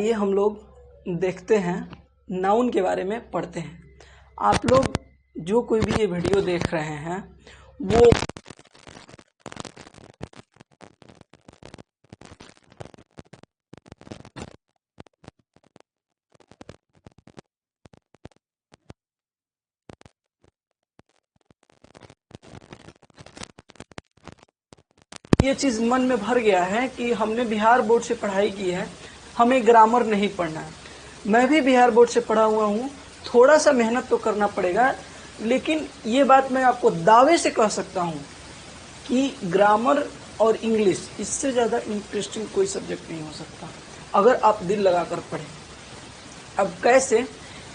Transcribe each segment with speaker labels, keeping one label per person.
Speaker 1: आइए हम लोग देखते हैं, नाउन के बारे में पढ़ते हैं। आप लोग जो कोई भी ये वीडियो देख रहे हैं वो ये चीज़ मन में भर गया है कि हमने बिहार बोर्ड से पढ़ाई की है, हमें ग्रामर नहीं पढ़ना है। मैं भी बिहार बोर्ड से पढ़ा हुआ हूँ, थोड़ा सा मेहनत तो करना पड़ेगा, लेकिन ये बात मैं आपको दावे से कह सकता हूँ कि ग्रामर और इंग्लिश इससे ज़्यादा इंटरेस्टिंग कोई सब्जेक्ट नहीं हो सकता अगर आप दिल लगाकर पढ़ें। अब कैसे?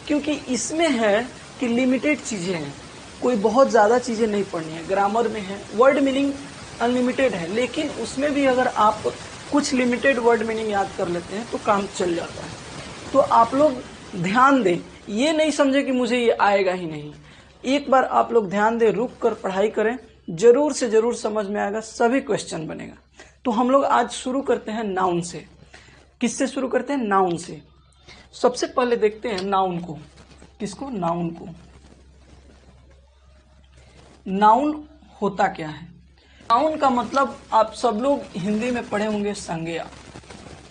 Speaker 1: क्योंकि इसमें है कि लिमिटेड चीज़ें हैं, कोई बहुत ज़्यादा चीज़ें नहीं पढ़नी है। ग्रामर में है वर्ड मीनिंग अनलिमिटेड है, लेकिन उसमें भी अगर आप कुछ लिमिटेड वर्ड मीनिंग याद कर लेते हैं तो काम चल जाता है। तो आप लोग ध्यान दें, ये नहीं समझे कि मुझे ये आएगा ही नहीं। एक बार आप लोग ध्यान दें, रुक कर पढ़ाई करें, जरूर से जरूर समझ में आएगा, सभी क्वेश्चन बनेगा। तो हम लोग आज शुरू करते हैं नाउन से। किससे शुरू करते हैं? नाउन से। सबसे पहले देखते हैं नाउन को। किसको? नाउन को। नाउन होता क्या है? नाउन का मतलब आप सब लोग हिंदी में पढ़े होंगे, संज्ञा।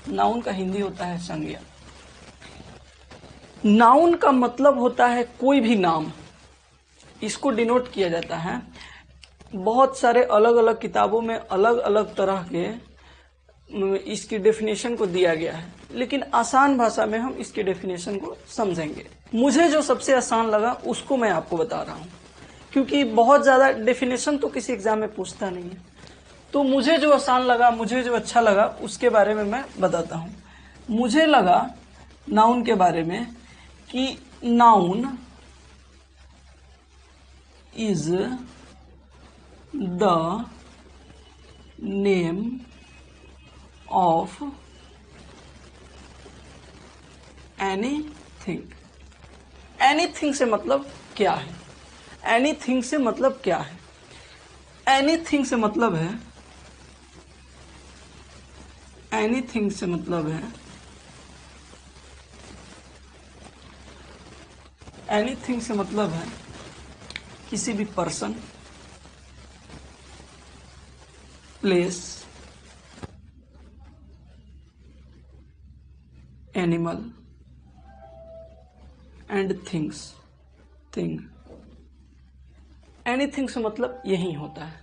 Speaker 1: नाउन का हिंदी होता है संज्ञा। नाउन का मतलब होता है कोई भी नाम, इसको डिनोट किया जाता है। बहुत सारे अलग अलग किताबों में अलग अलग तरह के इसकी डेफिनेशन को दिया गया है, लेकिन आसान भाषा में हम इसके डेफिनेशन को समझेंगे। मुझे जो सबसे आसान लगा उसको मैं आपको बता रहा हूँ, क्योंकि बहुत ज़्यादा डेफिनेशन तो किसी एग्जाम में पूछता नहीं है। तो मुझे जो आसान लगा, मुझे जो अच्छा लगा, उसके बारे में मैं बताता हूँ। मुझे लगा नाउन के बारे में कि noun is the name of anything. Anything से मतलब क्या है? एनीथिंग से मतलब क्या है? एनीथिंग से मतलब है, एनीथिंग से मतलब है, एनीथिंग से मतलब है किसी भी person, place, animal and things. Thing. Anything से मतलब यही होता है।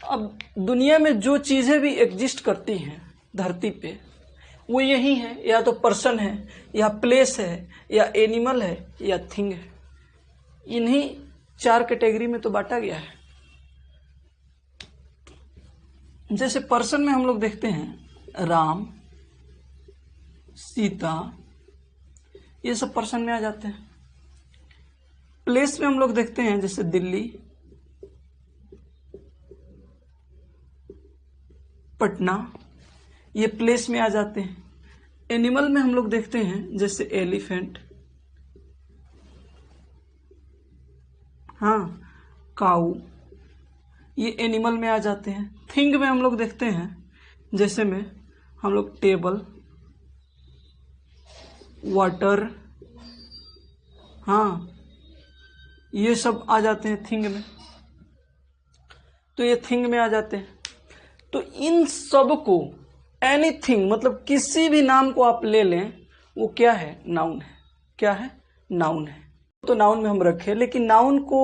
Speaker 1: अब दुनिया में जो चीजें भी एग्जिस्ट करती हैं धरती पे, वो यही है, या तो पर्सन है, या प्लेस है, या एनिमल है, या थिंग है। इन्हीं 4 कैटेगरी में तो बांटा गया है। जैसे पर्सन में हम लोग देखते हैं राम, सीता, ये सब पर्सन में आ जाते हैं। प्लेस में हम लोग देखते हैं जैसे दिल्ली, पटना, ये प्लेस में आ जाते हैं। एनिमल में हम लोग देखते हैं जैसे एलिफेंट, हाँ, काऊ, ये एनिमल में आ जाते हैं। थिंग में हम लोग देखते हैं जैसे में हम लोग टेबल, वाटर, हाँ, ये सब आ जाते हैं थिंग में। तो ये थिंग में आ जाते हैं। तो इन सब को एनीथिंग मतलब किसी भी नाम को आप ले लें, वो क्या है? नाउन है। क्या है? नाउन है। तो नाउन में हम रखे, लेकिन नाउन को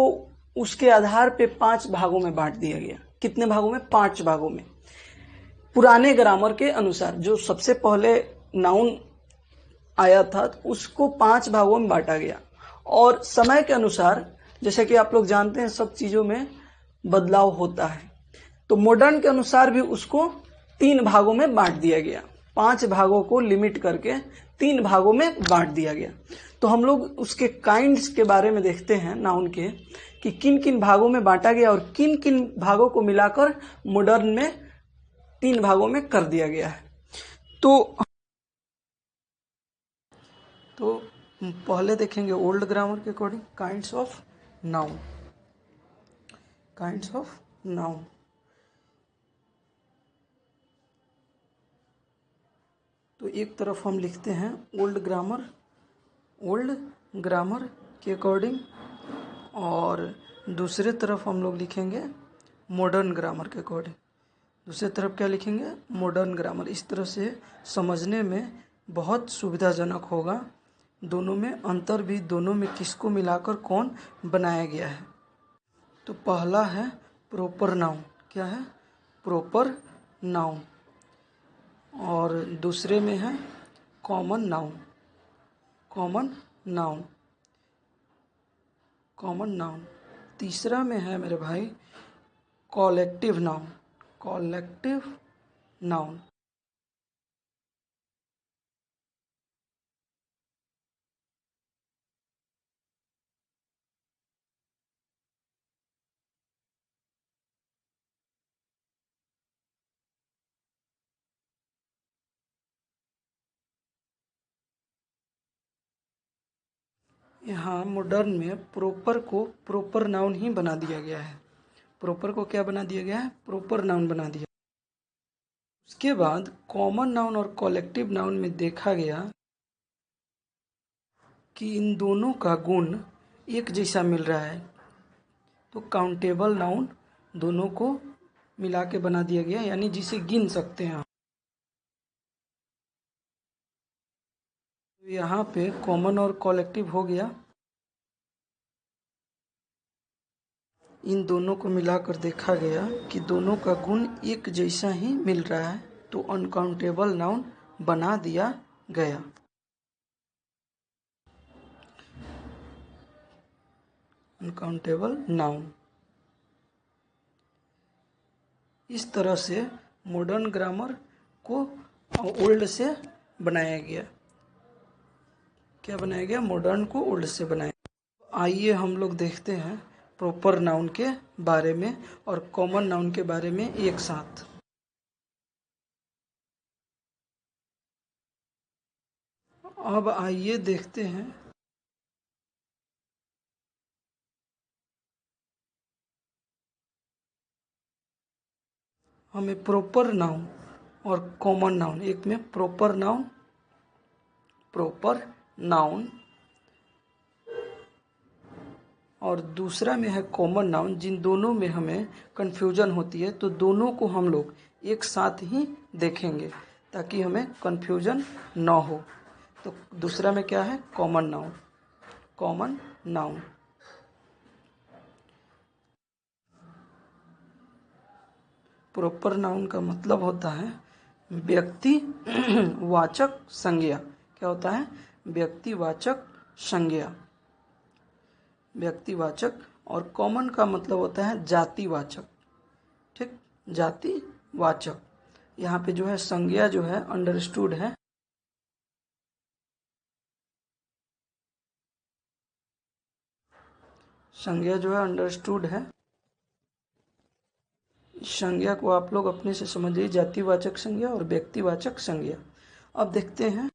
Speaker 1: उसके आधार पे 5 भागों में बांट दिया गया। कितने भागों में? 5 भागों में। पुराने ग्रामर के अनुसार जो सबसे पहले नाउन आया था उसको 5 भागों में बांटा गया, और समय के अनुसार, जैसे कि आप लोग जानते हैं, सब चीजों में बदलाव होता है, तो मॉडर्न के अनुसार भी उसको 3 भागों में बांट दिया गया। 5 भागों को लिमिट करके 3 भागों में बांट दिया गया। तो हम लोग उसके काइंड्स के बारे में देखते हैं नाउन के, कि किन किन भागों में बांटा गया और किन किन भागों को मिलाकर मॉडर्न में 3 भागों में कर दिया गया है। तो पहले देखेंगे ओल्ड ग्रामर के according kinds of noun. Kinds of noun. तो एक तरफ हम लिखते हैं ओल्ड ग्रामर के अकॉर्डिंग, और दूसरे तरफ हम लोग लिखेंगे मॉडर्न ग्रामर के अकॉर्डिंग। दूसरी तरफ क्या लिखेंगे? Modern grammar. इस तरह से समझने में बहुत सुविधाजनक होगा। दोनों में अंतर भी, दोनों में किसको मिलाकर कौन बनाया गया है। तो पहला है प्रॉपर नाउन। क्या है? Proper noun. और दूसरे में है कॉमन नाउन। तीसरा में है मेरे भाई कॉलेक्टिव नाउन। यहाँ मॉडर्न में प्रॉपर को प्रॉपर नाउन ही बना दिया गया है। प्रॉपर को क्या बना दिया गया है? प्रॉपर नाउन बना दिया। उसके बाद कॉमन नाउन और कॉलेक्टिव नाउन में देखा गया कि इन दोनों का गुण एक जैसा मिल रहा है, तो काउंटेबल नाउन दोनों को मिला के बना दिया गया, यानी जिसे गिन सकते हैं। यहाँ पे कॉमन और कॉलेक्टिव हो गया। इन दोनों को मिलाकर देखा गया कि दोनों का गुण एक जैसा ही मिल रहा है, तो अनकाउंटेबल नाउन बना दिया गया। Uncountable noun. इस तरह से मॉडर्न ग्रामर को ओल्ड से बनाया गया। क्या बनाया गया? मॉडर्न को ओल्ड से बनाया। आइए हम लोग देखते हैं प्रॉपर नाउन के बारे में और कॉमन नाउन के बारे में एक साथ। अब आइए देखते हैं हमें प्रॉपर नाउन और कॉमन नाउन, एक में प्रॉपर नाउन और दूसरा में है कॉमन नाउन, जिन दोनों में हमें कन्फ्यूजन होती है, तो दोनों को हम लोग एक साथ ही देखेंगे ताकि हमें कन्फ्यूजन न हो। तो दूसरा में क्या है? Common noun. प्रॉपर नाउन का मतलब होता है व्यक्ति वाचक संज्ञा। क्या होता है? व्यक्तिवाचक संज्ञा। व्यक्तिवाचक। और कॉमन का मतलब होता है जातिवाचक। ठीक, जातिवाचक। यहाँ पे जो है संज्ञा जो है अंडरस्टूड है। संज्ञा जो है अंडरस्टूड है। संज्ञा को आप लोग अपने से समझिए, जातिवाचक संज्ञा और व्यक्तिवाचक संज्ञा। अब देखते हैं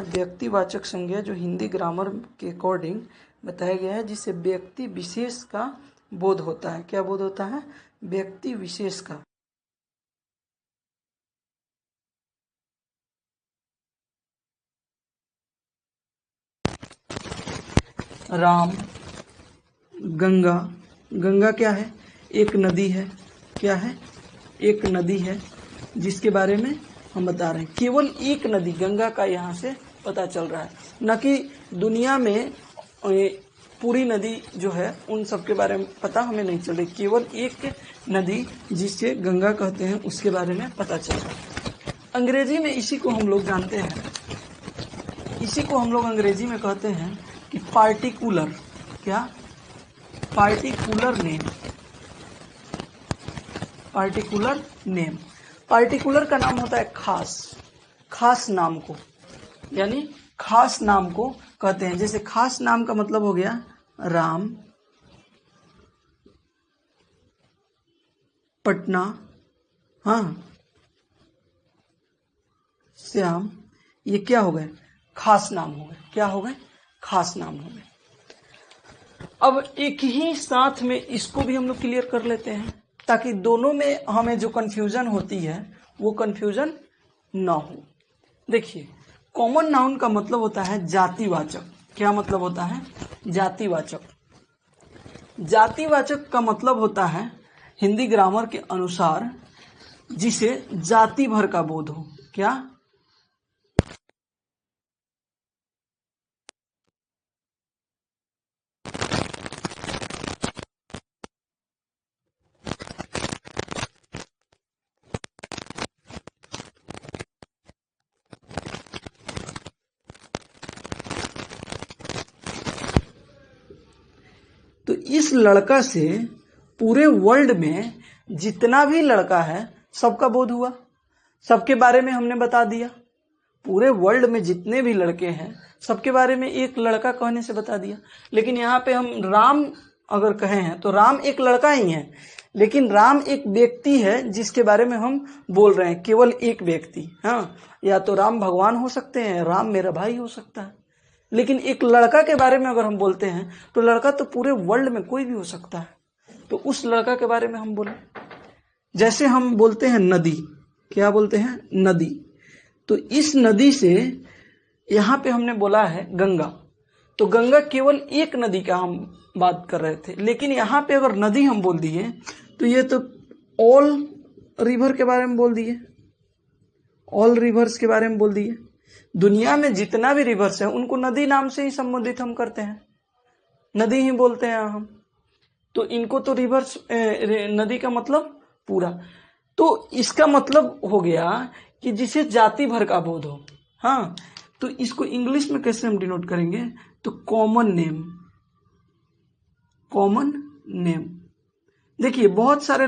Speaker 1: व्यक्तिवाचक संज्ञा, जो हिंदी ग्रामर के अकॉर्डिंग बताया गया है, जिसे व्यक्ति विशेष का बोध होता है। क्या बोध होता है? व्यक्ति विशेष का। राम, गंगा। गंगा क्या है? एक नदी है। क्या है? एक नदी है, जिसके बारे में हम बता रहे हैं। केवल एक नदी गंगा का यहाँ से पता चल रहा है, न कि दुनिया में पूरी नदी जो है उन सब के बारे में पता हमें नहीं चल रही। केवल एक नदी जिसे गंगा कहते हैं उसके बारे में पता चल रहा है। अंग्रेजी में इसी को हम लोग जानते हैं, इसी को हम लोग अंग्रेजी में कहते हैं कि पार्टिकुलर। क्या? Particular name. पार्टिकुलर का नाम होता है खास नाम को, यानी खास नाम को कहते हैं। जैसे खास नाम का मतलब हो गया राम, पटना, हाँ, श्याम। ये क्या हो गए? खास नाम हो गए। क्या हो गए? खास नाम हो गए। अब एक ही साथ में इसको भी हम लोग क्लियर कर लेते हैं, ताकि दोनों में हमें जो कंफ्यूजन होती है वो कंफ्यूजन न हो। देखिए, कॉमन नाउन का मतलब होता है जातिवाचक। क्या मतलब होता है? जातिवाचक। जातिवाचक का मतलब होता है हिंदी ग्रामर के अनुसार जिसे जाति भर का बोध हो। क्या? तो इस लड़का से पूरे वर्ल्ड में जितना भी लड़का है सबका बोध हुआ, सबके बारे में हमने बता दिया। पूरे वर्ल्ड में जितने भी लड़के हैं सबके बारे में एक लड़का कहने से बता दिया। लेकिन यहाँ पे हम राम अगर कहे हैं तो राम एक लड़का ही है, लेकिन राम एक व्यक्ति है जिसके बारे में हम बोल रहे हैं, केवल एक व्यक्ति। हाँ, या तो राम भगवान हो सकते हैं, राम मेरा भाई हो सकता है, लेकिन एक लड़का के बारे में अगर हम बोलते हैं तो लड़का तो पूरे वर्ल्ड में कोई भी हो सकता है। तो उस लड़का के बारे में हम बोले। जैसे हम बोलते हैं नदी, क्या बोलते हैं? नदी। तो इस नदी से यहाँ पे हमने बोला है गंगा, तो गंगा केवल एक नदी का हम बात कर रहे थे, लेकिन यहाँ पे अगर नदी हम बोल दिए तो ये तो ऑल रिवर के बारे में बोल दिए, ऑल रिवर्स के बारे में बोल दिए। दुनिया में जितना भी रिवर्स है उनको नदी नाम से ही संबोधित हम करते हैं, नदी ही बोलते हैं हम। तो इनको तो रिवर्स नदी का मतलब पूरा। तो इसका मतलब हो गया कि जिसे जाति भर का बोध हो। हाँ, तो इसको इंग्लिश में कैसे हम डिनोट करेंगे? तो कॉमन नेम, कॉमन नेम। देखिए, बहुत सारे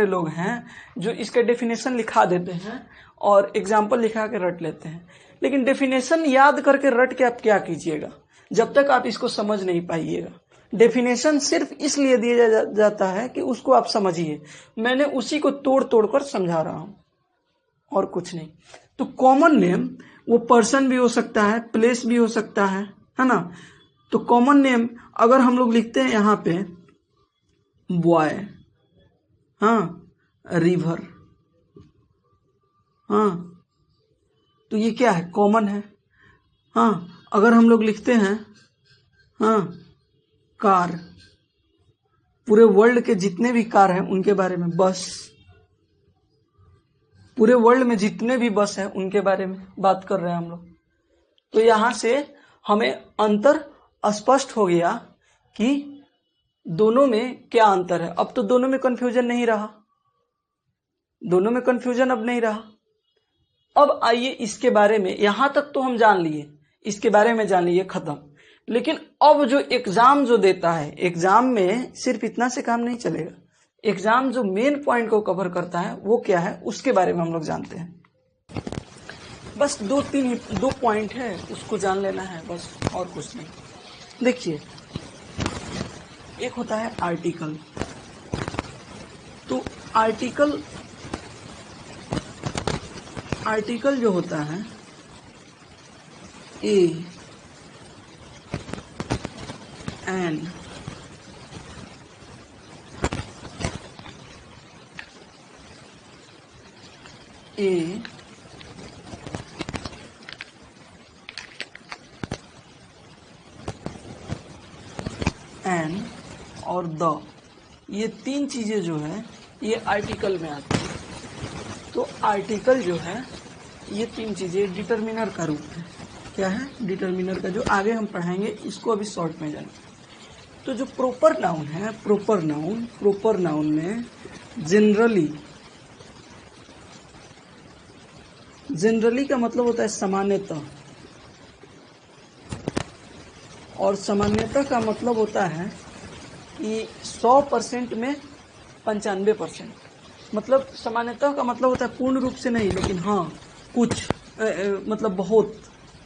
Speaker 1: लोग हैं जो इसका डेफिनेशन लिखा देते हैं और एग्जाम्पल लिखा के रट लेते हैं, लेकिन डेफिनेशन याद करके रट के आप क्या कीजिएगा जब तक आप इसको समझ नहीं पाइएगा। डेफिनेशन सिर्फ इसलिए दिया जाता है कि उसको आप समझिए। मैंने उसी को तोड़ तोड़ कर समझा रहा हूं और कुछ नहीं। तो कॉमन नेम वो पर्सन भी हो सकता है, प्लेस भी हो सकता है ना। तो कॉमन नेम अगर हम लोग लिखते हैं यहाँ पे बॉय, हाँ, रिवर, हाँ, तो ये क्या है? कॉमन है। हाँ, अगर हम लोग लिखते हैं हाँ कार, पूरे वर्ल्ड के जितने भी कार हैं उनके बारे में, बस, पूरे वर्ल्ड में जितने भी बस हैं उनके बारे में बात कर रहे हैं हम लोग। तो यहां से हमें अंतर स्पष्ट हो गया कि दोनों में क्या अंतर है। अब तो दोनों में कंफ्यूजन नहीं रहा, दोनों में कंफ्यूजन अब नहीं रहा। अब आइए इसके बारे में, यहां तक तो हम जान लिए, इसके बारे में जान लिए, खत्म। लेकिन अब जो एग्जाम जो देता है, एग्जाम में सिर्फ इतना से काम नहीं चलेगा। एग्जाम जो मेन पॉइंट को कवर करता है वो क्या है उसके बारे में हम लोग जानते हैं। बस दो पॉइंट है, उसको जान लेना है बस, और कुछ नहीं। देखिए, एक होता है आर्टिकल। तो आर्टिकल जो होता है ए एन ए एन और द, ये तीन चीजें जो है ये आर्टिकल में आती है। तो आर्टिकल जो है ये तीन चीजें डिटर्मिनर का रूप है। क्या है? डिटर्मिनर का, जो आगे हम पढ़ाएंगे, इसको अभी शॉर्ट में जानेंगे। तो जो प्रॉपर नाउन है, प्रॉपर नाउन में जनरली का मतलब होता है सामान्यतः, और सामान्यतः का मतलब होता है कि 100% में 95%। मतलब सामान्यतः का मतलब होता है पूर्ण रूप से नहीं, लेकिन हाँ कुछ मतलब बहुत,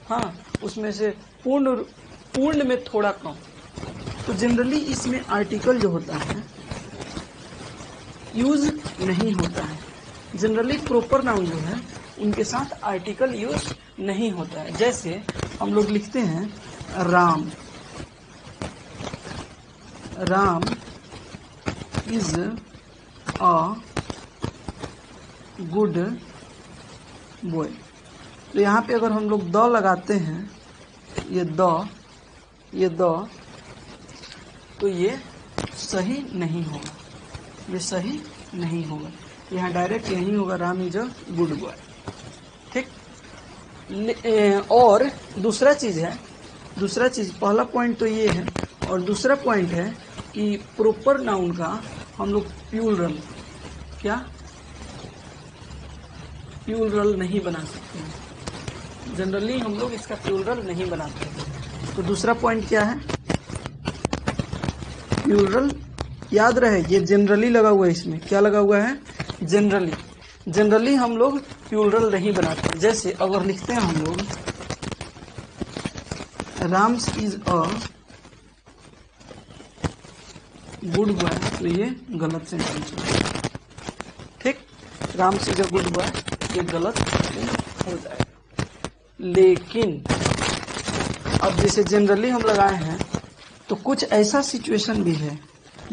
Speaker 1: हाँ उसमें से पूर्ण में थोड़ा कम। तो जनरली इसमें आर्टिकल जो होता है यूज नहीं होता है। जनरली प्रॉपर नाउन जो है उनके साथ आर्टिकल यूज नहीं होता है। जैसे हम लोग लिखते हैं Ram is a good boy. तो यहाँ पे अगर हम लोग द लगाते हैं, ये द, तो ये सही नहीं होगा, ये सही नहीं होगा। यहाँ डायरेक्ट यही होगा, Ram is a good boy. ठीक। और दूसरा चीज, पहला पॉइंट तो ये है, और दूसरा पॉइंट है कि प्रॉपर नाउन का हम लोग प्लूरल नहीं बना सकते हैं। जनरली हम लोग इसका प्लूरल नहीं बनाते हैं। तो दूसरा पॉइंट क्या है, प्लूरल। याद रहे ये जनरली लगा हुआ है, इसमें क्या लगा हुआ है, जनरली हम लोग प्लूरल नहीं बनाते। जैसे अगर लिखते हैं हम लोग Ram's is a good boy, तो ये गलत सेंटेंस है। ठीक, Ram's is a good boy, ये गलत हो जाएगा। लेकिन अब जैसे जनरली हम लगाए हैं, तो कुछ ऐसा सिचुएशन भी है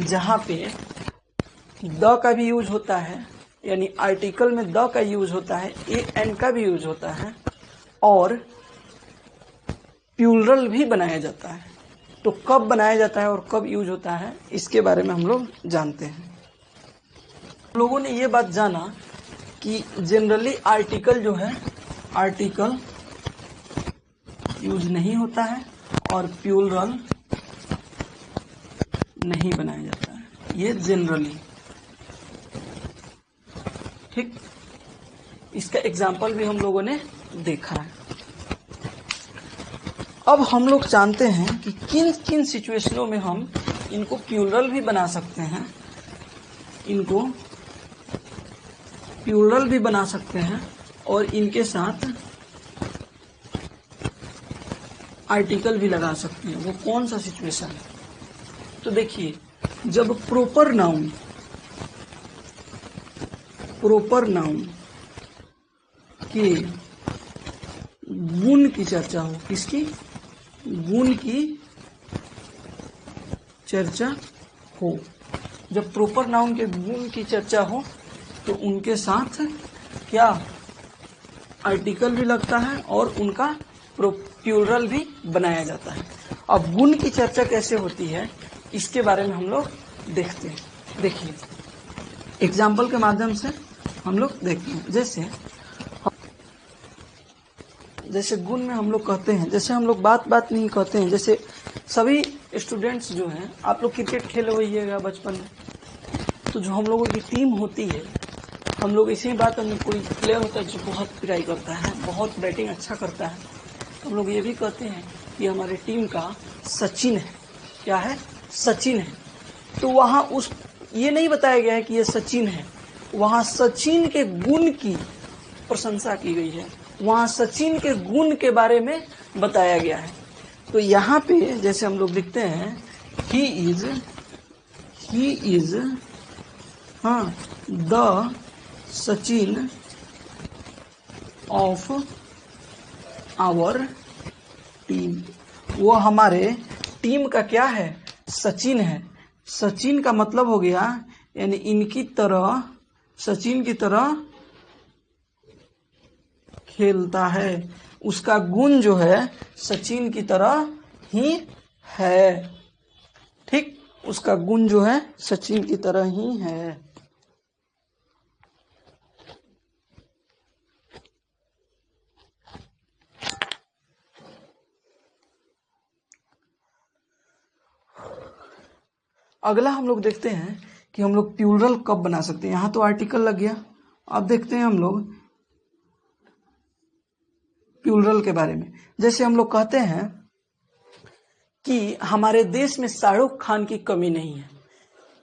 Speaker 1: जहां पे द का भी यूज होता है, यानी आर्टिकल में द का यूज होता है, ए एन का भी यूज होता है, और प्लूरल भी बनाया जाता है। तो कब बनाया जाता है और कब यूज होता है, इसके बारे में हम लोग जानते हैं। लोगों ने ये बात जाना कि जनरली आर्टिकल जो है, आर्टिकल यूज नहीं होता है और प्लूरल नहीं बनाया जाता है, ये जनरली। ठीक, इसका एग्जाम्पल भी हम लोगों ने देखा है। अब हम लोग जानते हैं कि किन किन सिचुएशनों में हम इनको प्लूरल भी बना सकते हैं, इनको प्लूरल भी बना सकते हैं और इनके साथ आर्टिकल भी लगा सकते हैं। वो कौन सा सिचुएशन है, तो देखिए, जब प्रॉपर नाउन के गुण की चर्चा हो, किसकी, गुण की चर्चा हो, जब प्रॉपर नाउन के गुण की चर्चा हो तो उनके साथ क्या, आर्टिकल भी लगता है और उनका प्लूरल भी बनाया जाता है। अब गुण की चर्चा कैसे होती है, इसके बारे में हम लोग देखते हैं। देखिए, एग्जाम्पल के माध्यम से हम लोग देखते हैं। जैसे गुण में हम लोग कहते हैं, जैसे हम लोग बात नहीं कहते हैं। जैसे सभी स्टूडेंट्स जो हैं, आप लोग क्रिकेट खेले होइएगा बचपन में, तो जो हम लोगों की टीम होती है, हम लोग इसी बात में, कोई प्लेयर होता है जो बहुत पिटाई करता है, बहुत बैटिंग अच्छा करता है, तो हम लोग ये भी कहते हैं कि हमारी टीम का सचिन है। क्या है, सचिन है। तो वहाँ ये नहीं बताया गया है कि ये सचिन है, वहाँ सचिन के गुण की प्रशंसा की गई है, वहाँ सचिन के गुण के बारे में बताया गया है। तो यहाँ पे जैसे हम लोग लिखते हैं, he is the Sachin of our team, वो हमारे टीम का क्या है, सचिन है। सचिन का मतलब हो गया, यानी इनकी तरह, सचिन की तरह खेलता है, उसका गुण जो है सचिन की तरह ही है। ठीक, उसका गुण जो है सचिन की तरह ही है। अगला हम लोग देखते हैं कि हम लोग प्लूरल कब बना सकते हैं। यहां तो आर्टिकल लग गया। अब देखते हैं हम लोग प्लूरल के बारे में। जैसे हम लोग कहते हैं कि हमारे देश में शाहरुख खान की कमी नहीं है,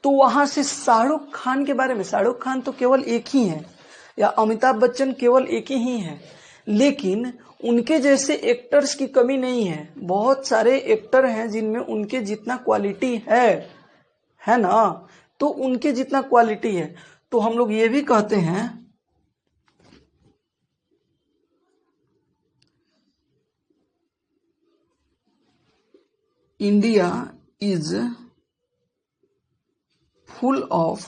Speaker 1: तो वहां से शाहरुख खान के बारे में, शाहरुख खान तो केवल एक ही है, या अमिताभ बच्चन केवल एक ही है, लेकिन उनके जैसे एक्टर्स की कमी नहीं है। बहुत सारे एक्टर हैं जिनमें उनके जितना क्वालिटी है ना, तो उनके जितना क्वालिटी है। तो हम लोग ये भी कहते हैं India is full of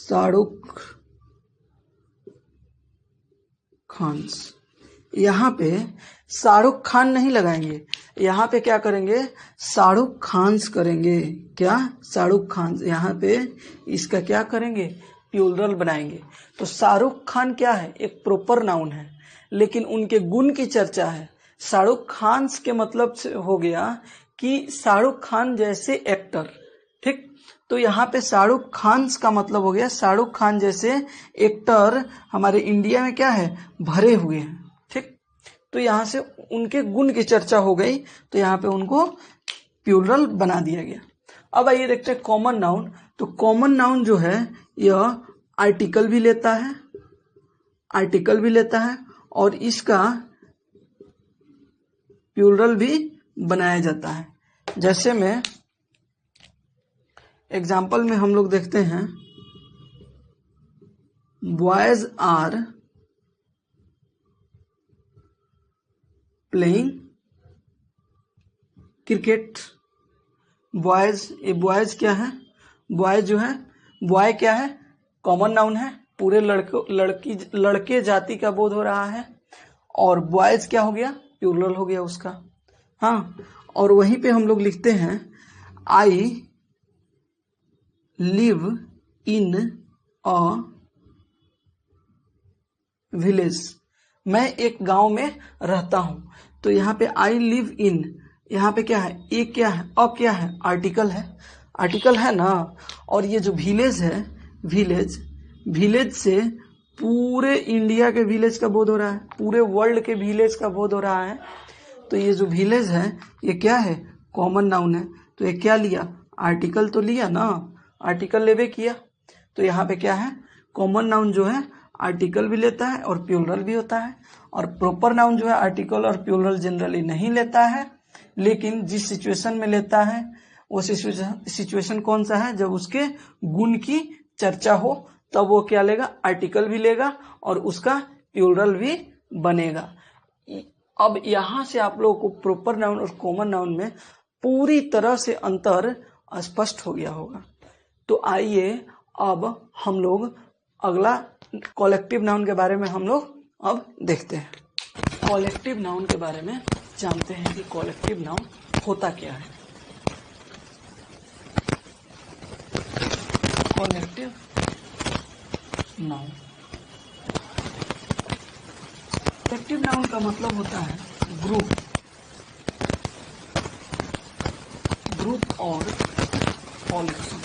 Speaker 1: Shahrukh Khan. यहाँ पे शाहरुख खान नहीं लगाएंगे, यहाँ पे क्या करेंगे, शाहरुख खान्स करेंगे। क्या, शाहरुख खान। यहाँ पे इसका क्या करेंगे, प्लूरल बनाएंगे। तो शाहरुख खान क्या है, एक प्रॉपर नाउन है, लेकिन उनके गुण की चर्चा है। शाहरुख खान्स के मतलब से हो गया कि शाहरुख खान जैसे एक्टर, ठीक। तो यहाँ पे शाहरुख खान्स का मतलब हो गया शाहरुख खान जैसे एक्टर हमारे इंडिया में क्या है, भरे हुए हैं, ठीक। तो यहाँ से उनके गुण की चर्चा हो गई, तो यहाँ पे उनको प्लूरल बना दिया गया। अब आइए देखते हैं कॉमन नाउन। तो कॉमन नाउन जो है यह आर्टिकल भी लेता है, आर्टिकल भी लेता है और इसका प्लूरल भी बनाया जाता है। जैसे में एग्जाम्पल में हम लोग देखते हैं, boys are playing cricket. Boys, ये बॉयज क्या है, बॉयज जो है, बॉय क्या है, कॉमन नाउन है, पूरे लड़के जाति का बोध हो रहा है। और बॉयज क्या हो गया, प्लूरल हो गया उसका। हाँ, और वहीं पे हम लोग लिखते हैं I live in a village. मैं एक गांव में रहता हूं। तो यहाँ पे आई लिव इन, यहाँ पे क्या है, एक क्या है, अ क्या है, आर्टिकल है, आर्टिकल है ना। और ये जो विलेज है, विलेज, विलेज से पूरे इंडिया के विलेज का बोध हो रहा है, पूरे वर्ल्ड के विलेज का बोध हो रहा है। तो ये जो विलेज है ये क्या है, कॉमन नाउन है। तो ये क्या लिया, आर्टिकल तो लिया ना, आर्टिकल लेवे किया। तो यहाँ पे क्या है, कॉमन नाउन जो है आर्टिकल भी लेता है और प्लूरल भी होता है। और प्रॉपर नाउन जो है आर्टिकल और प्लूरल जनरली नहीं लेता है, लेकिन जिस सिचुएशन में लेता है वो सिचुएशन कौन सा है, जब उसके गुण की चर्चा हो तब वो क्या लेगा, आर्टिकल भी लेगा और उसका प्लूरल भी बनेगा। अब यहाँ से आप लोगों को प्रॉपर नाउन और कॉमन नाउन में पूरी तरह से अंतर स्पष्ट हो गया होगा। तो आइए अब हम लोग अगला कॉलेक्टिव नाउन के बारे में हम लोग अब देखते हैं। कॉलेक्टिव नाउन के बारे में जानते हैं कि कॉलेक्टिव नाउन होता क्या है। कॉलेक्टिव नाउन, कॉलेक्टिव नाउन का मतलब होता है ग्रुप, ग्रुप और कॉलेक्शन,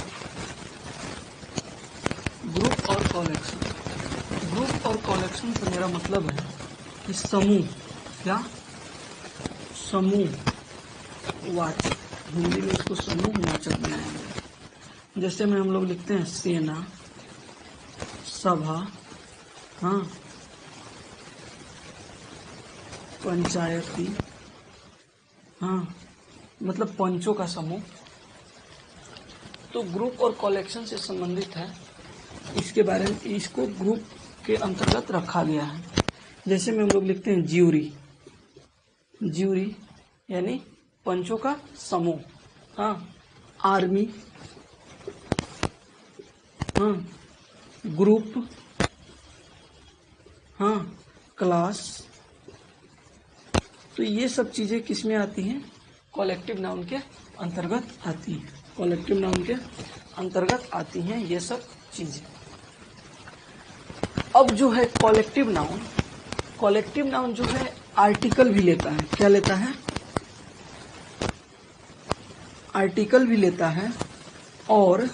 Speaker 1: ग्रुप और कॉलेक्शन। ग्रुप और कॉलेक्शन से मेरा मतलब है कि समूह, क्या, समूह वाचक, हिंदी में इसको समूह वाचक बनाया गया। जैसे में हम लोग लिखते हैं सेना, सभा, हाँ, पंचायती, हाँ, मतलब पंचों का समूह। तो ग्रुप और कॉलेक्शन से संबंधित है, इसके बारे में, इसको ग्रुप के अंतर्गत रखा गया है। जैसे में हम लोग लिखते हैं ज्यूरी, ज्यूरी यानी पंचों का समूह, हाँ, आर्मी, हाँ, ग्रुप, हाँ, क्लास। तो ये सब चीजें किस में आती हैं, कॉलेक्टिव नाउन के अंतर्गत आती हैं, कॉलेक्टिव नाउन के अंतर्गत आती हैं ये सब चीजें। अब जो है कॉलेक्टिव नाउन, कॉलेक्टिव नाउन जो है आर्टिकल भी लेता है। क्या लेता है, आर्टिकल भी लेता है और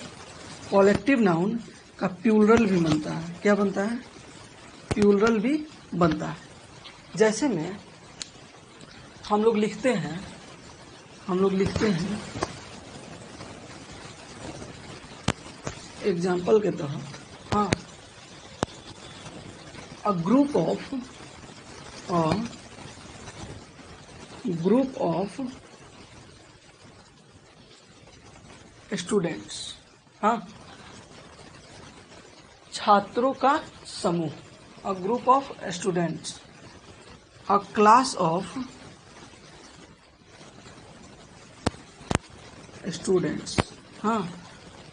Speaker 1: कॉलेक्टिव नाउन का प्लूरल भी बनता है। क्या बनता है, प्लूरल भी बनता है। जैसे में हम लोग लिखते हैं, हम लोग लिखते हैं एग्जाम्पल के तहत, हाँ, a group of स्टूडेंट्स, हाँ, छात्रों का समूह, a group of students, a class of students, हाँ,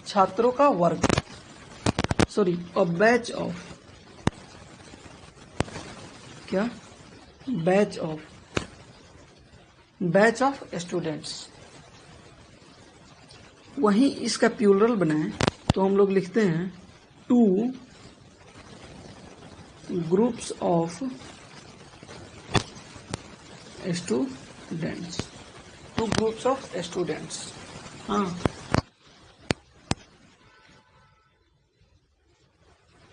Speaker 1: छात्रों का वर्ग, सॉरी अ बैच ऑफ, क्या, बैच ऑफ स्टूडेंट्स। वहीं इसका प्लूरल बनाए तो हम लोग लिखते हैं two groups of students, two groups of students. हाँ,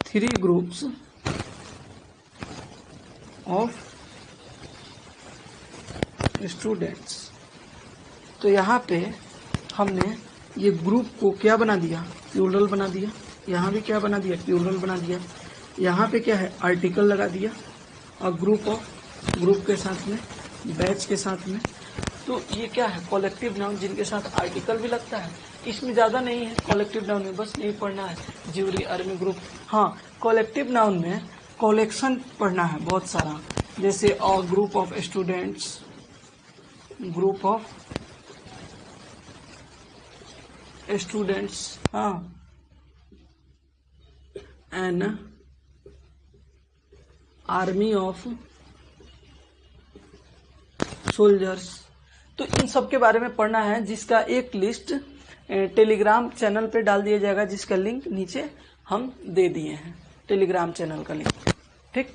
Speaker 1: 3 ग्रुप्स ऑफ स्टूडेंट्स। तो यहाँ पे हमने ये ग्रुप को क्या बना दिया, प्लूरल बना दिया। यहाँ भी क्या बना दिया, प्लूरल बना दिया। यहाँ पे क्या है, आर्टिकल लगा दिया और ग्रुप ऑफ, ग्रुप के साथ में, बैच के साथ में। तो ये क्या है, कॉलेक्टिव नाउन जिनके साथ आर्टिकल भी लगता है। इसमें ज़्यादा नहीं है कॉलेक्टिव नाउन में, बस यही पढ़ना है, ज्यूरी, आर्मी, ग्रुप। हाँ, कॉलेक्टिव नाउन में कलेक्शन पढ़ना है बहुत सारा, जैसे a group of students, group of students, हाँ, एन आर्मी ऑफ सोल्जर्स। तो इन सब के बारे में पढ़ना है, जिसका एक लिस्ट टेलीग्राम चैनल पे डाल दिया जाएगा, जिसका लिंक नीचे हम दे दिए हैं, टेलीग्राम चैनल का लिंक, ठीक।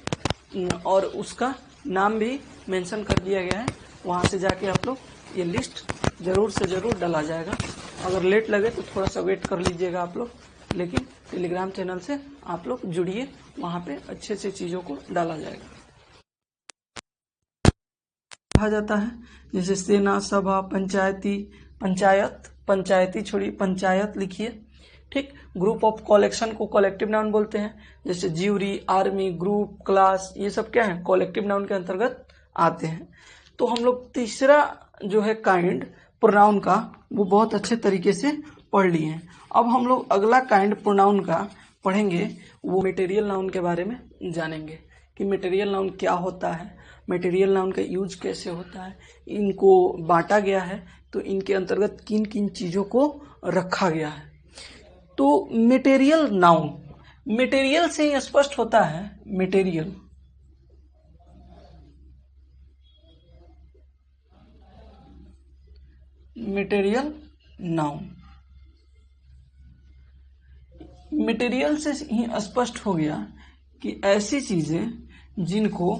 Speaker 1: और उसका नाम भी मेंशन कर दिया गया है, वहाँ से जाके आप लोग ये लिस्ट जरूर से जरूर डाला जाएगा। अगर लेट लगे तो थोड़ा सा वेट कर लीजिएगा आप लोग, लेकिन टेलीग्राम चैनल से आप लोग जुड़िए, वहाँ पे अच्छे से चीज़ों को डाला जाएगा। कहा जाता है जैसे सेना, सभा, पंचायती छोड़िए, पंचायत लिखिए, ठीक। ग्रुप ऑफ कलेक्शन को कलेक्टिव नाउन बोलते हैं, जैसे ज्यूरी, आर्मी, ग्रुप, क्लास, ये सब क्या है, कलेक्टिव नाउन के अंतर्गत आते हैं। तो हम लोग तीसरा जो है काइंड प्रोनाउन का, वो बहुत अच्छे तरीके से पढ़ लिए हैं। अब हम लोग अगला काइंड प्रोनाउन का पढ़ेंगे, वो मटेरियल नाउन के बारे में जानेंगे कि मटेरियल नाउन क्या होता है, मटेरियल नाउन का यूज कैसे होता है, इनको बांटा गया है तो इनके अंतर्गत किन किन चीज़ों को रखा गया है। तो मटेरियल नाउन, मटेरियल से ही स्पष्ट होता है, मटेरियल, मटेरियल नाउन, मटेरियल से ही स्पष्ट हो गया कि ऐसी चीजें जिनको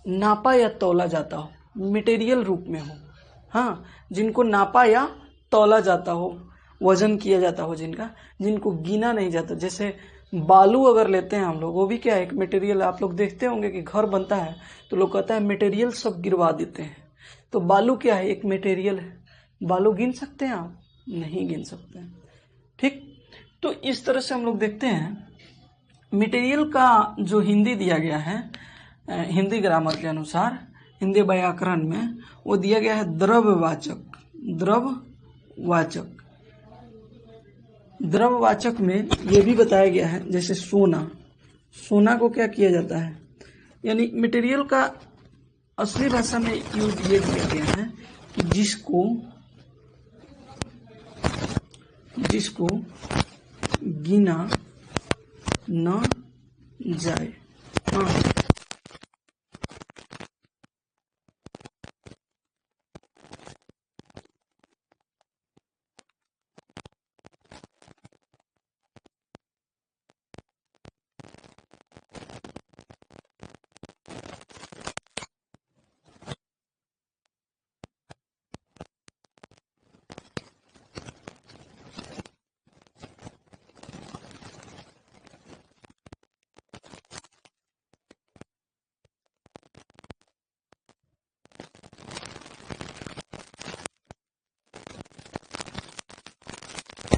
Speaker 1: नापा या तौला जाता हो, मटेरियल रूप में हो, हाँ, जिनको नापा या तौला जाता हो, वजन किया जाता हो, जिनको गिना नहीं जाता। जैसे बालू अगर लेते हैं हम लोग, वो भी क्या है, एक मटेरियल। आप लोग देखते होंगे कि घर बनता है तो लोग कहता है मटेरियल सब गिरवा देते हैं, तो बालू क्या है, एक मटेरियल है। बालू गिन सकते हैं आप, नहीं गिन सकते हैं, ठीक। तो इस तरह से हम लोग देखते हैं मटेरियल का जो हिंदी दिया गया है, हिंदी ग्रामर के अनुसार, हिंदी व्याकरण में वो दिया गया है द्रव्यवाचक। द्रव्यवाचक, द्रव्यवाचक में ये भी बताया गया है, जैसे सोना, सोना को क्या किया जाता है, यानी मटेरियल का असली भाषा में यूज ये किया गया है कि जिसको गिना न जाए, हाँ।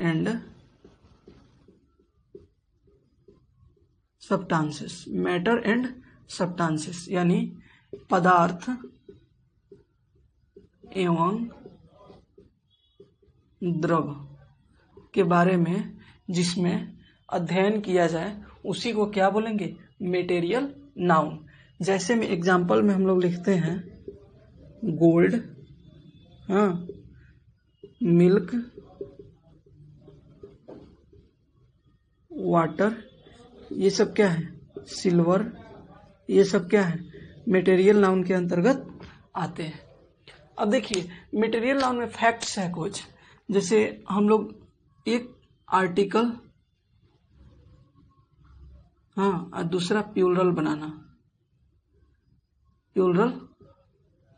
Speaker 1: And substances, matter and substances, यानी पदार्थ एवं द्रव के बारे में जिसमें अध्ययन किया जाए, उसी को क्या बोलेंगे, मटेरियल नाउन। जैसे में एग्जाम्पल में हम लोग लिखते हैं गोल्ड, हाँ, मिल्क, वाटर, ये सब क्या है, सिल्वर, ये सब क्या है, मटेरियल नाउन के अंतर्गत आते हैं। अब देखिए मटेरियल नाउन में फैक्ट्स है कुछ, जैसे हम लोग एक आर्टिकल, हाँ, और दूसरा प्लूरल बनाना, प्लूरल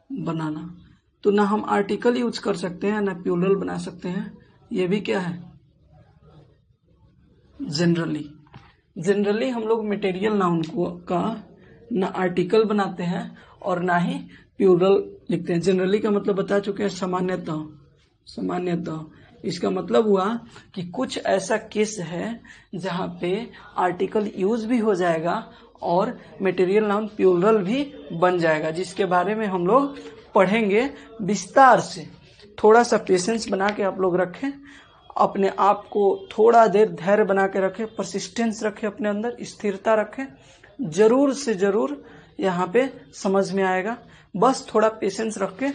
Speaker 1: बनाना, तो ना हम आर्टिकल यूज कर सकते हैं ना प्लूरल बना सकते हैं, ये भी क्या है, जनरली। जनरली हम लोग मटेरियल नाउन को का ना आर्टिकल बनाते हैं और ना ही प्लूरल लिखते हैं। जनरली का मतलब बता चुके हैं, सामान्यतः, सामान्यतः। इसका मतलब हुआ कि कुछ ऐसा केस है जहाँ पे आर्टिकल यूज भी हो जाएगा और मटेरियल नाउन प्लूरल भी बन जाएगा, जिसके बारे में हम लोग पढ़ेंगे विस्तार से। थोड़ा सा पेशेंस बना के आप लोग रखें, अपने आप को थोड़ा देर धैर्य बना के रखें, परसिस्टेंस रखें, अपने अंदर स्थिरता रखें, जरूर से जरूर यहाँ पे समझ में आएगा। बस थोड़ा पेशेंस रख के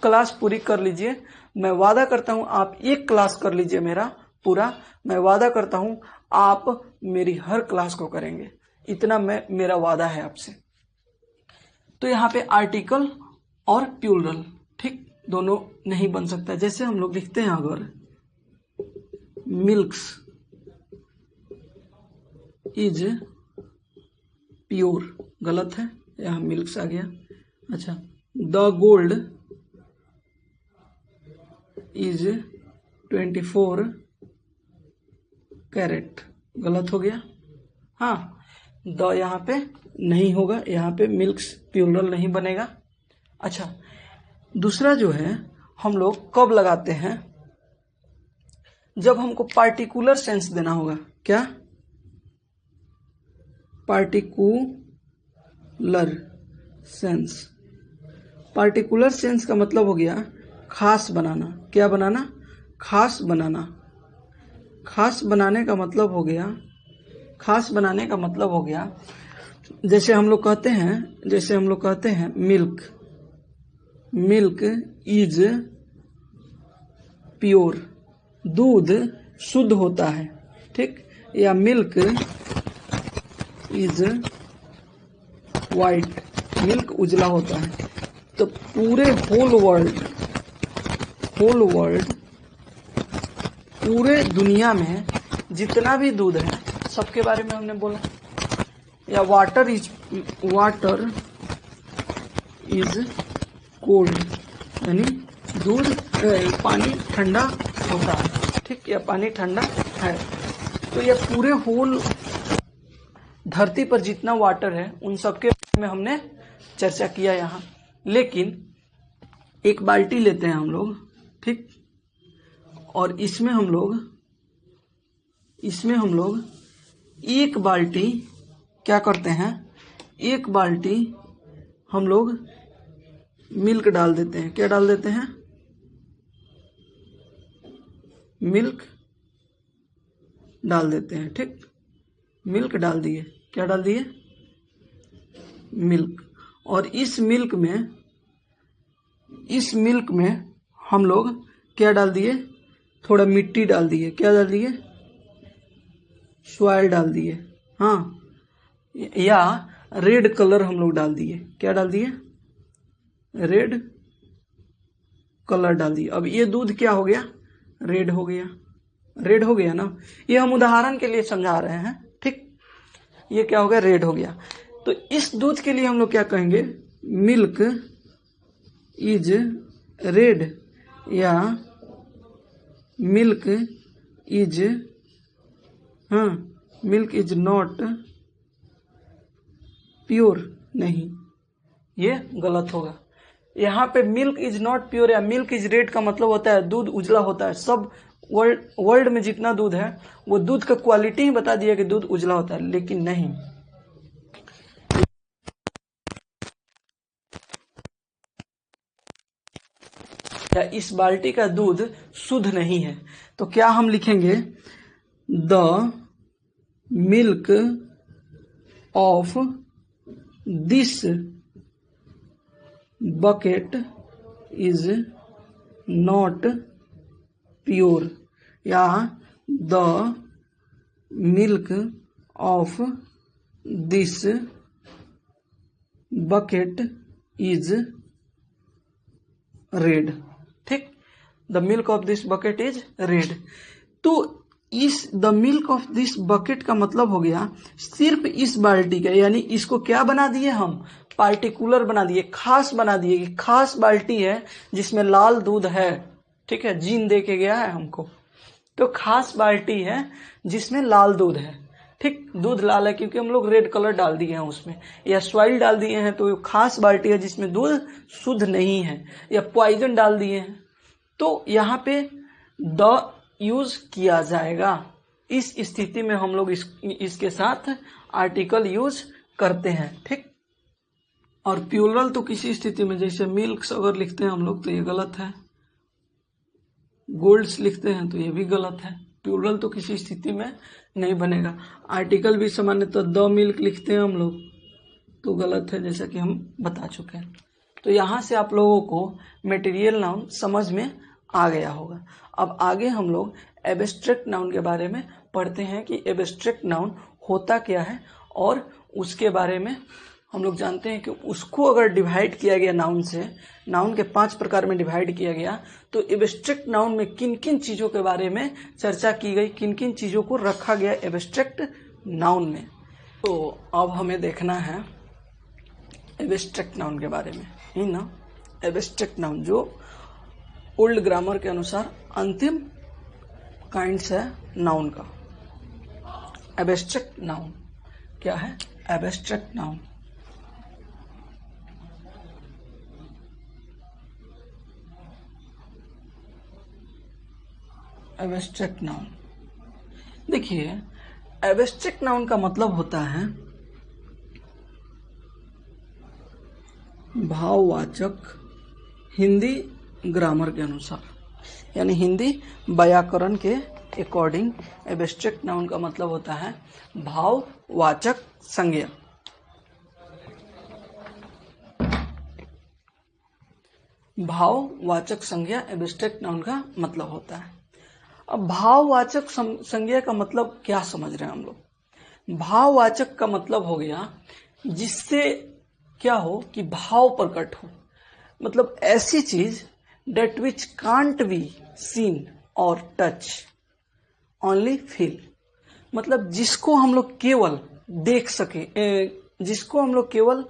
Speaker 1: क्लास पूरी कर लीजिए। मैं वादा करता हूँ आप एक क्लास कर लीजिए मेरा पूरा, मैं वादा करता हूँ आप मेरी हर क्लास को करेंगे, इतना मेरा वादा है आपसे। तो यहाँ पे आर्टिकल और प्लूरल, ठीक, दोनों नहीं बन सकता। जैसे हम लोग लिखते हैं अगर मिल्क्स इज प्योर, गलत है, यहाँ मिल्क्स आ गया। अच्छा, द गोल्ड इज 24 कैरेट, गलत हो गया। हाँ, द यहाँ पे नहीं होगा, यहाँ पे मिल्क्स प्लूरल नहीं बनेगा। अच्छा, दूसरा जो है हम लोग कब लगाते हैं, जब हमको पार्टिकुलर सेंस देना होगा। क्या, पार्टिकुलर सेंस। पार्टिकुलर सेंस का मतलब हो गया खास बनाना। क्या बनाना, खास बनाना। खास बनाने का मतलब हो गया, खास बनाने का मतलब हो गया, जैसे हम लोग कहते हैं, मिल्क, मिल्क इज प्योर, दूध शुद्ध होता है, ठीक, या मिल्क इज वाइट, मिल्क उजला होता है। तो पूरे होल वर्ल्ड, पूरे दुनिया में जितना भी दूध है सबके बारे में हमने बोला। या वाटर इज कोल्ड, यानी दूध, पानी ठंडा होता है, ठीक, या पानी ठंडा है। तो ये पूरे होल धरती पर जितना वाटर है उन सबके बारे में हमने चर्चा किया यहाँ। लेकिन एक बाल्टी लेते हैं हम लोग, ठीक, और इसमें हम लोग एक बाल्टी क्या करते हैं, एक बाल्टी हम लोग मिल्क डाल देते हैं। क्या डाल देते हैं, मिल्क डाल देते हैं, ठीक, मिल्क डाल दिए। क्या डाल दिए, मिल्क। और इस मिल्क में हम लोग क्या डाल दिए, थोड़ा मिट्टी डाल दिए। क्या डाल दिए, सॉइल डाल दिए, हाँ, या रेड कलर हम लोग डाल दिए। क्या डाल दिए, रेड कलर डाल दिए। अब ये दूध क्या हो गया, रेड हो गया, रेड हो गया ना। ये हम उदाहरण के लिए समझा रहे हैं, ठीक, ये क्या हो गया, रेड हो गया। तो इस दूध के लिए हम लोग क्या कहेंगे, मिल्क इज रेड, या मिल्क इज, हाँ, मिल्क इज नॉट प्योर, नहीं, ये गलत होगा। यहाँ पे मिल्क इज नॉट प्योर या मिल्क इज रेड का मतलब होता है दूध उजला होता है। सब वर्ल्ड में जितना दूध है वो दूध का क्वालिटी ही बता दिया कि दूध उजला होता है, लेकिन नहीं, या इस बाल्टी का दूध शुद्ध नहीं है। तो क्या हम लिखेंगे, the milk of this bucket is not pure, या the milk of this bucket is red. ठीक, the milk of this bucket is red. तो इस the milk of this bucket का मतलब हो गया सिर्फ इस बाल्टी का, यानी इसको क्या बना दिए हम, पार्टिकुलर बना दिए, खास बना दिए कि खास बाल्टी है जिसमें लाल दूध है। ठीक है, जीन दे के गया है हमको, तो खास बाल्टी है जिसमें लाल दूध है। ठीक, दूध लाल है क्योंकि हम लोग रेड कलर डाल दिए हैं उसमें, या सॉइल डाल दिए हैं, तो खास बाल्टी है जिसमें दूध शुद्ध नहीं है, या पॉइजन डाल दिए हैं, तो यहाँ पे द यूज किया जाएगा। इस स्थिति में हम लोग इसके साथ आर्टिकल यूज करते हैं। ठीक, और प्लूरल तो किसी स्थिति में, जैसे मिल्क्स अगर लिखते हैं हम लोग तो ये गलत है, गोल्ड्स लिखते हैं तो ये भी गलत है, प्लूरल तो किसी स्थिति में नहीं बनेगा। आर्टिकल भी सामान्यतः द मिल्क लिखते हैं हम लोग तो गलत है, जैसा कि हम बता चुके हैं। तो यहाँ से आप लोगों को मटेरियल नाउन समझ में आ गया होगा। अब आगे हम लोग एब्स्ट्रैक्ट नाउन के बारे में पढ़ते हैं कि एब्स्ट्रैक्ट नाउन होता क्या है, और उसके बारे में हम लोग जानते हैं कि उसको अगर डिवाइड किया गया नाउन से, नाउन के 5 प्रकार में डिवाइड किया गया, तो एब्स्ट्रैक्ट नाउन में किन किन चीज़ों के बारे में चर्चा की गई, किन किन चीज़ों को रखा गया एब्स्ट्रैक्ट नाउन में। तो अब हमें देखना है एब्स्ट्रैक्ट नाउन के बारे में ही ना। एब्स्ट्रैक्ट नाउन जो ओल्ड ग्रामर के अनुसार अंतिम काइंड्स है नाउन का। एब्स्ट्रैक्ट नाउन क्या है? एब्स्ट्रैक्ट नाउन एब्स्ट्रैक्ट नाउन, देखिए एब्स्ट्रैक्ट नाउन का मतलब होता है भाववाचक, हिंदी ग्रामर के अनुसार, यानी हिंदी व्याकरण के अकॉर्डिंग एब्स्ट्रैक्ट नाउन का मतलब होता है भाववाचक संज्ञा। भाववाचक संज्ञा एब्स्ट्रैक्ट नाउन का मतलब होता है। अब भाववाचक संज्ञा का मतलब क्या समझ रहे हैं हम लोग? भाववाचक का मतलब हो गया जिससे क्या हो कि भाव प्रकट हो, मतलब ऐसी चीज that which can't be seen और टच ओनली फील, मतलब जिसको हम लोग केवल देख सके, जिसको हम लोग केवल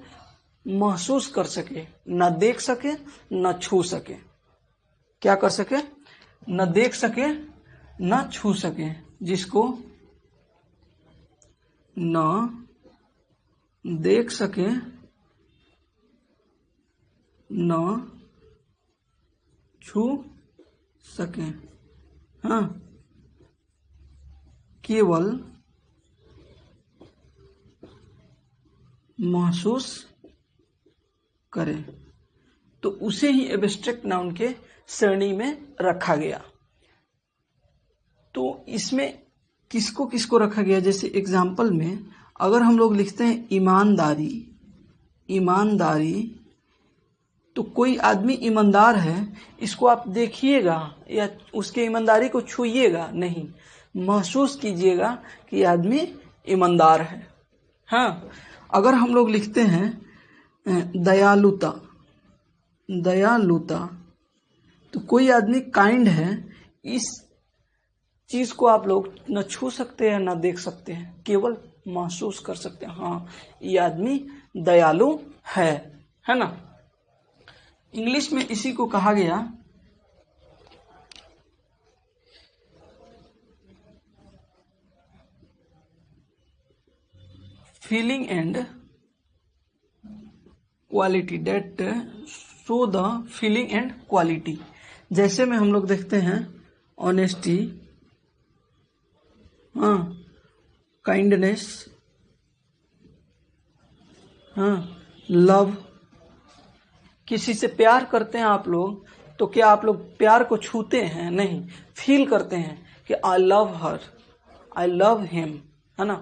Speaker 1: महसूस कर सके, न देख सके न छू सके। क्या कर सके? न देख सके न छू सके, जिसको न देख सके न छू सके, हाँ, केवल महसूस करे, तो उसे ही एब्स्ट्रैक्ट नाउन के श्रेणी में रखा गया। तो इसमें किसको किसको रखा गया? जैसे एग्जाम्पल में अगर हम लोग लिखते हैं ईमानदारी, ईमानदारी, तो कोई आदमी ईमानदार है, इसको आप देखिएगा या उसके ईमानदारी को छूइएगा नहीं, महसूस कीजिएगा कि आदमी ईमानदार है। हाँ, अगर हम लोग लिखते हैं दयालुता, दयालुता, तो कोई आदमी काइंड है, इस चीज को आप लोग न छू सकते हैं न देख सकते हैं, केवल महसूस कर सकते हैं, हाँ ये आदमी दयालु है ना। इंग्लिश में इसी को कहा गया feeling and quality, that show the feeling and quality. जैसे में हम लोग देखते हैं ऑनेस्टी, हाँ, काइंडनेस, हाँ, लव। किसी से प्यार करते हैं आप लोग, तो क्या आप लोग प्यार को छूते हैं? नहीं, फील करते हैं कि I love her, I love him, है ना।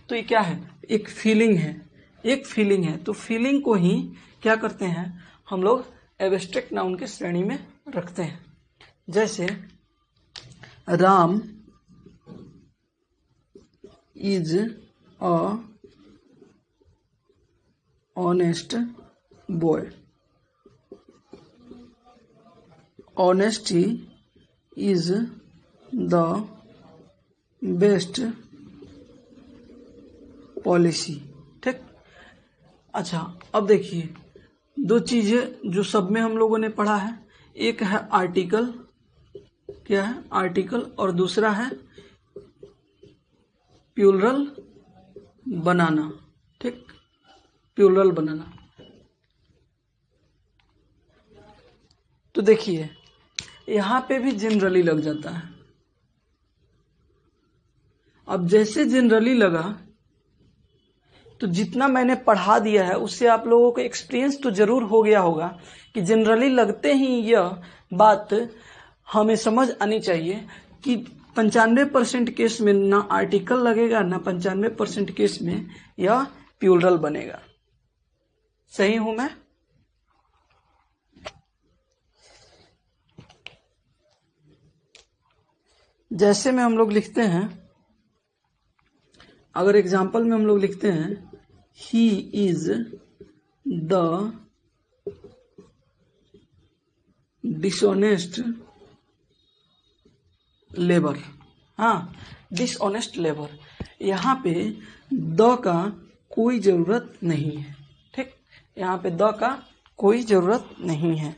Speaker 1: तो ये क्या है? एक फीलिंग है, एक फीलिंग है। तो फीलिंग को ही क्या करते हैं हम लोग? एब्स्ट्रैक्ट नाउन के श्रेणी में रखते हैं। जैसे Ram is a honest boy. Honesty is the best policy. ठीक। अच्छा, अब देखिए दो चीजें जो सब में हम लोगों ने पढ़ा है, एक है आर्टिकल, क्या है आर्टिकल, और दूसरा है प्लूरल बनाना। ठीक, प्लूरल बनाना। तो देखिए यहां पे भी जनरली लग जाता है। अब जैसे जनरली लगा तो जितना मैंने पढ़ा दिया है उससे आप लोगों को एक्सपीरियंस तो जरूर हो गया होगा कि जनरली लगते ही यह बात हमें समझ आनी चाहिए कि 95% केस में ना आर्टिकल लगेगा, ना 95% केस में यह प्लूरल बनेगा। सही हूं मैं? जैसे में हम लोग लिखते हैं, अगर एग्जाम्पल में हम लोग लिखते हैं he is the dishonest labour. हाँ, डिसऑनेस्ट लेबर, यहाँ पे द का कोई जरूरत नहीं है। ठीक, यहाँ पे द का कोई जरूरत नहीं है।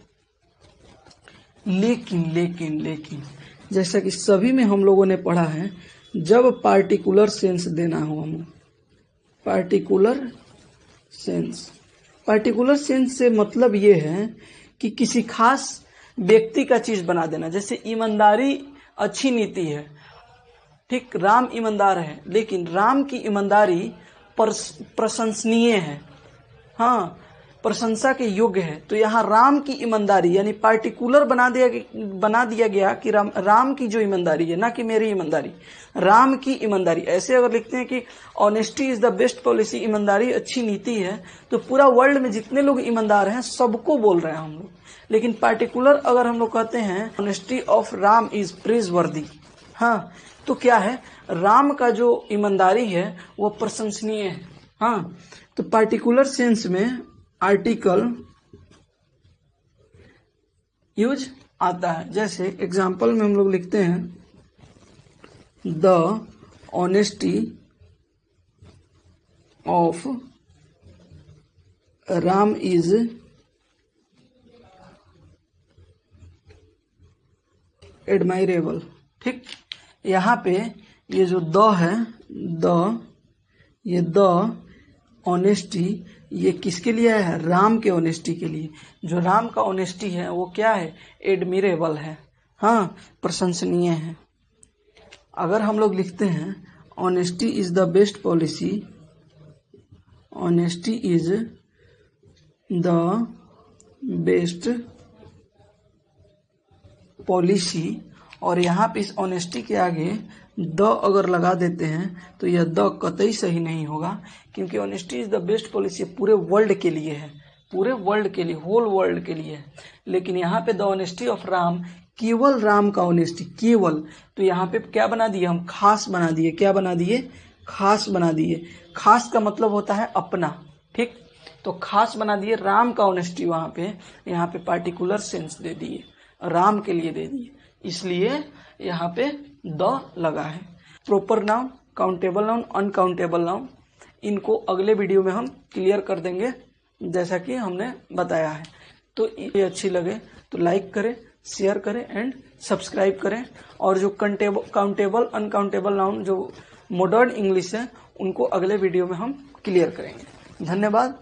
Speaker 1: लेकिन लेकिन लेकिन जैसा कि सभी में हम लोगों ने पढ़ा है, जब पार्टिकुलर सेंस देना हो हमें, पार्टिकुलर सेंस से मतलब ये है कि किसी खास व्यक्ति का चीज बना देना। जैसे ईमानदारी अच्छी नीति है। ठीक, राम ईमानदार है, लेकिन राम की ईमानदारी प्रशंसनीय है, हाँ, प्रशंसा के योग्य है। तो यहाँ राम की ईमानदारी यानी पार्टिकुलर बना दिया गया कि राम की जो ईमानदारी है, ना कि मेरी ईमानदारी, राम की ईमानदारी। ऐसे अगर लिखते हैं कि honesty is the best policy, ईमानदारी अच्छी नीति है, तो पूरा वर्ल्ड में जितने लोग ईमानदार हैं सबको बोल रहे हैं हम लोग। लेकिन पार्टिकुलर अगर हम लोग कहते हैं ऑनेस्टी ऑफ राम इज प्रेजवर्दी, हाँ, तो क्या है, राम का जो ईमानदारी है वो प्रशंसनीय है। हाँ, तो पार्टिकुलर सेंस में आर्टिकल यूज आता है। जैसे एग्जाम्पल में हम लोग लिखते हैं the honesty of Ram is admirable. ठीक, यहाँ पे ये जो द है, द ऑनेस्टी ये किसके लिए है? राम के ऑनेस्टी के लिए। जो राम का ऑनेस्टी है वो क्या है? एडमिरेबल है, हाँ, प्रशंसनीय है। अगर हम लोग लिखते हैं honesty is the best policy, honesty is the best policy, और यहाँ पे इस ऑनेस्टी के आगे द अगर लगा देते हैं तो यह द कतई सही नहीं होगा, क्योंकि honesty is the best policy पूरे वर्ल्ड के लिए है, पूरे वर्ल्ड के लिए, होल वर्ल्ड के लिए है। लेकिन यहाँ पे द ऑनेस्टी ऑफ राम, केवल राम का ऑनेस्टी, केवल, तो यहाँ पे क्या बना दिए हम? खास बना दिए। क्या बना दिए? खास बना दिए। खास का मतलब होता है अपना। ठीक, तो खास बना दिए राम का ऑनेस्टी वहां पे, यहाँ पे पार्टिकुलर सेंस दे दिए, राम के लिए दे दिए, इसलिए यहाँ पे द लगा है। Proper noun, countable noun, uncountable noun, इनको अगले वीडियो में हम क्लियर कर देंगे जैसा कि हमने बताया है। तो ये अच्छी लगे तो लाइक करें, शेयर करें एंड सब्सक्राइब करें। और जो काउंटेबल अनकाउंटेबल नाउन जो मॉडर्न इंग्लिश है उनको अगले वीडियो में हम क्लियर करेंगे। धन्यवाद।